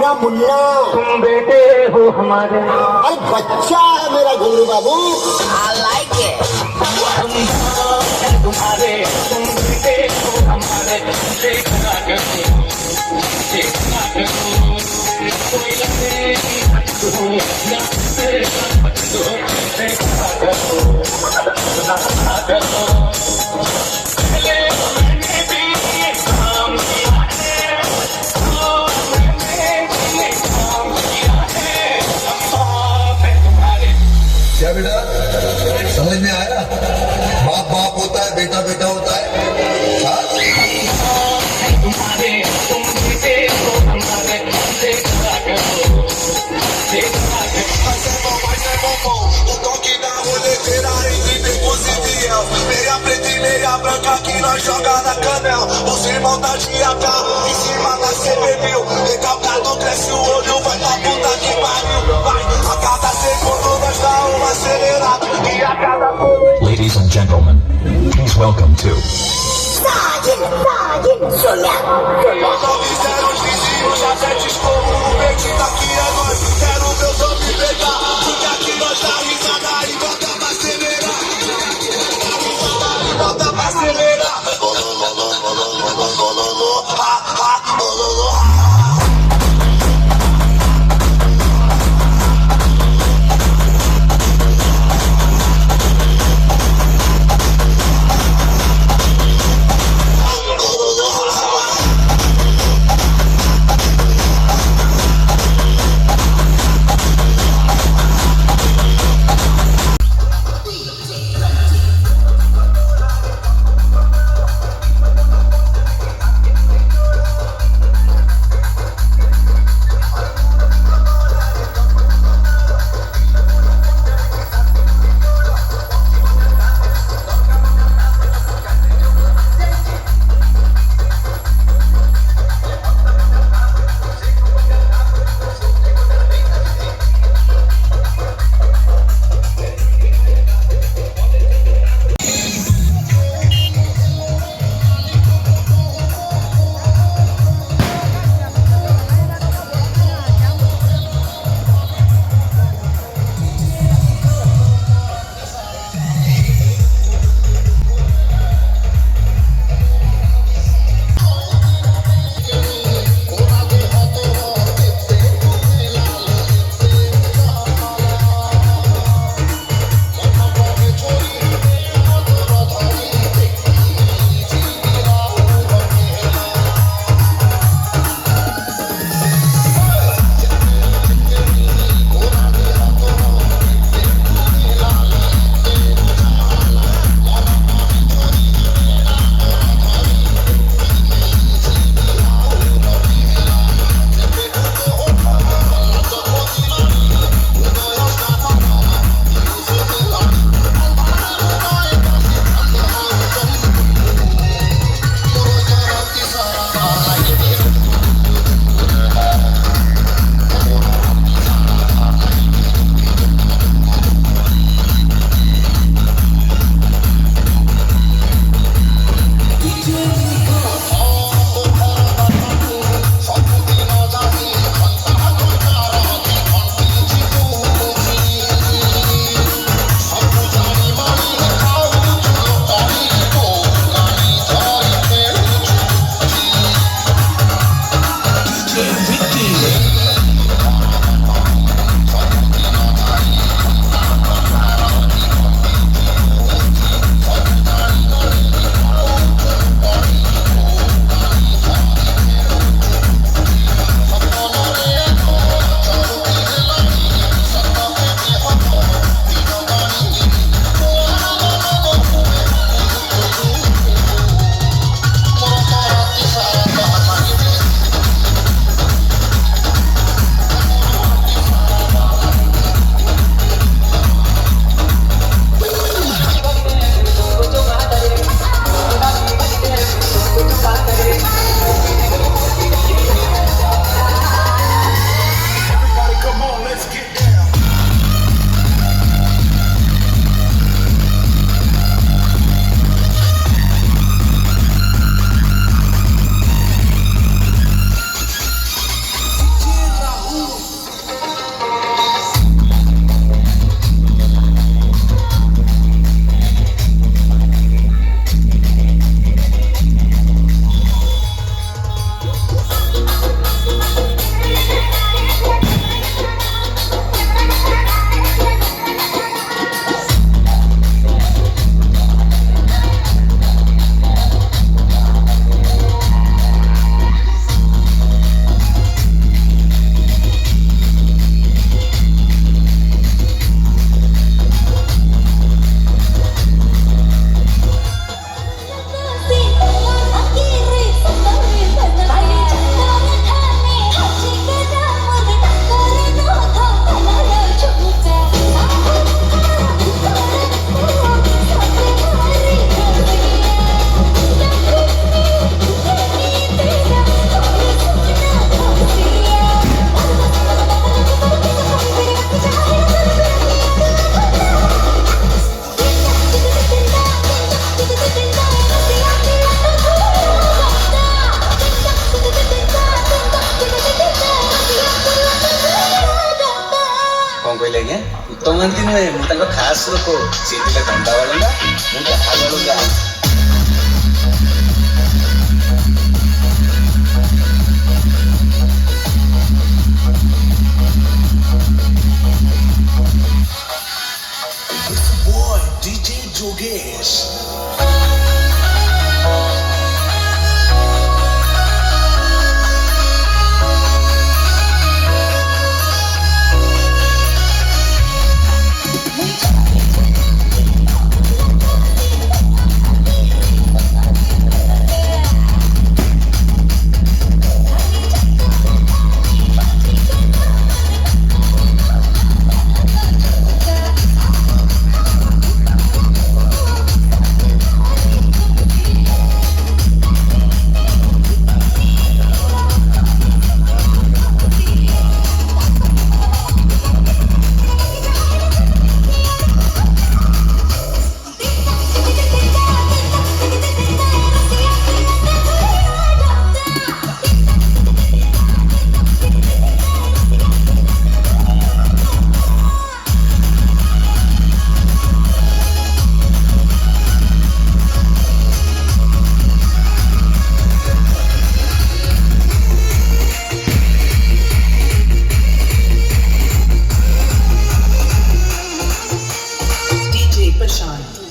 मेरा मुन्ना, तुम बेटे हो हमारे, अरे बच्चा है मेरा गुरु बाबू। I like it. हम हैं तुम्हारे, तुम बेटे हो हमारे, देखना करो, देखना करो, कोई लगे हटो, ना से हटो, देखना करो, ना करो। पहले मैंने भी ये काम किया है, मैंने भी ये काम किया है, मैं तुम्हारे। क्या बेटा समझ में आया? बाप बाप होता है, बेटा बेटा होता है। हाँ? तुम्हारे तुम बेटे हो हमारे, देखा करो, देखा करो। O que dá rolê, terá entre positiva. Meia preta e meia branca que nós joga na canela. Os irmãos da Diata, em cima da CBBIL. Recalcado cresce o olho, vai pra puta que pariu. Vai, a cada segundo nós dá uma acelerada. E a cada Ladies and gentlemen, please welcome to Nove zero os vizinhos já sete como o peixe daqui é nós. Quero ver os homens pegar, porque aqui nós dá risada e volta pra acelerar. E volta pra acelerar. బలవంతంగా కాసులకు చేతిలో దండవాళ్ళగా ముందు హాలుగా boy, DJ Jogesh. DJ Vasani.